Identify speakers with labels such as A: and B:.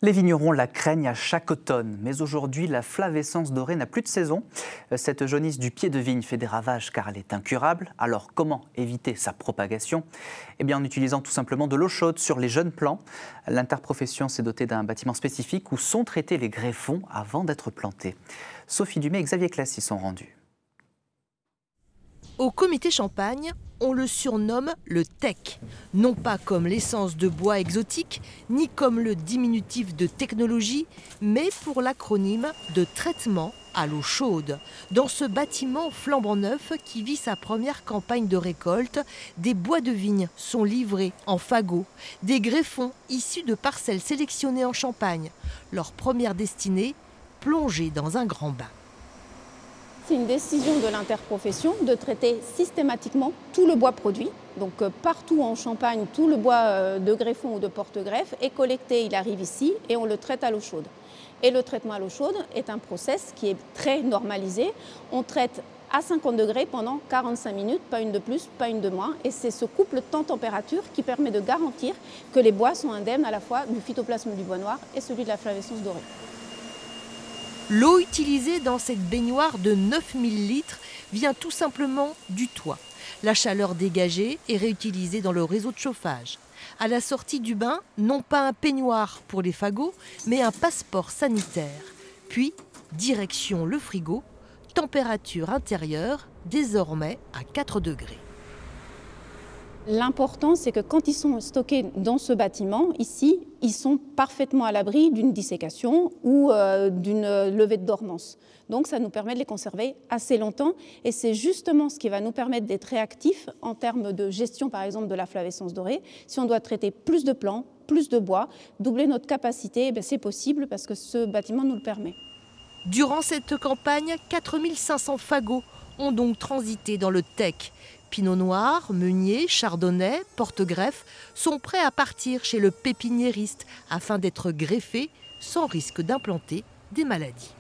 A: Les vignerons la craignent à chaque automne, mais aujourd'hui, la flavescence dorée n'a plus de saison. Cette jaunisse du pied de vigne fait des ravages car elle est incurable. Alors comment éviter sa propagation? Eh bien en utilisant tout simplement de l'eau chaude sur les jeunes plants. L'interprofession s'est dotée d'un bâtiment spécifique où sont traités les greffons avant d'être plantés. Sophie Dumais et Xavier Classe y sont rendus.
B: Au comité Champagne, on le surnomme le TEC, non pas comme l'essence de bois exotique, ni comme le diminutif de technologie, mais pour l'acronyme de traitement à l'eau chaude. Dans ce bâtiment flambant neuf qui vit sa première campagne de récolte, des bois de vigne sont livrés en fagots, des greffons issus de parcelles sélectionnées en Champagne. Leur première destinée, plonger dans un grand bain.
C: C'est une décision de l'interprofession de traiter systématiquement tout le bois produit. Donc partout en Champagne, tout le bois de greffon ou de porte-greffe est collecté, il arrive ici et on le traite à l'eau chaude. Et le traitement à l'eau chaude est un process qui est très normalisé. On traite à 50 degrés pendant 45 minutes, pas une de plus, pas une de moins. Et c'est ce couple temps-température qui permet de garantir que les bois sont indemnes à la fois du phytoplasme du bois noir et celui de la flavescence dorée.
B: L'eau utilisée dans cette baignoire de 9000 litres vient tout simplement du toit. La chaleur dégagée est réutilisée dans le réseau de chauffage. À la sortie du bain, non pas un peignoir pour les fagots, mais un passeport sanitaire. Puis, direction le frigo, température intérieure désormais à 4 degrés.
C: L'important, c'est que quand ils sont stockés dans ce bâtiment, ici, ils sont parfaitement à l'abri d'une dissécation ou d'une levée de dormance. Donc ça nous permet de les conserver assez longtemps et c'est justement ce qui va nous permettre d'être réactifs en termes de gestion, par exemple, de la flavescence dorée. Si on doit traiter plus de plants, plus de bois, doubler notre capacité, c'est possible parce que ce bâtiment nous le permet.
B: Durant cette campagne, 4500 fagots ont donc transité dans le TEC. Pinot noir, meunier, chardonnay, porte-greffe sont prêts à partir chez le pépiniériste afin d'être greffés sans risque d'implanter des maladies.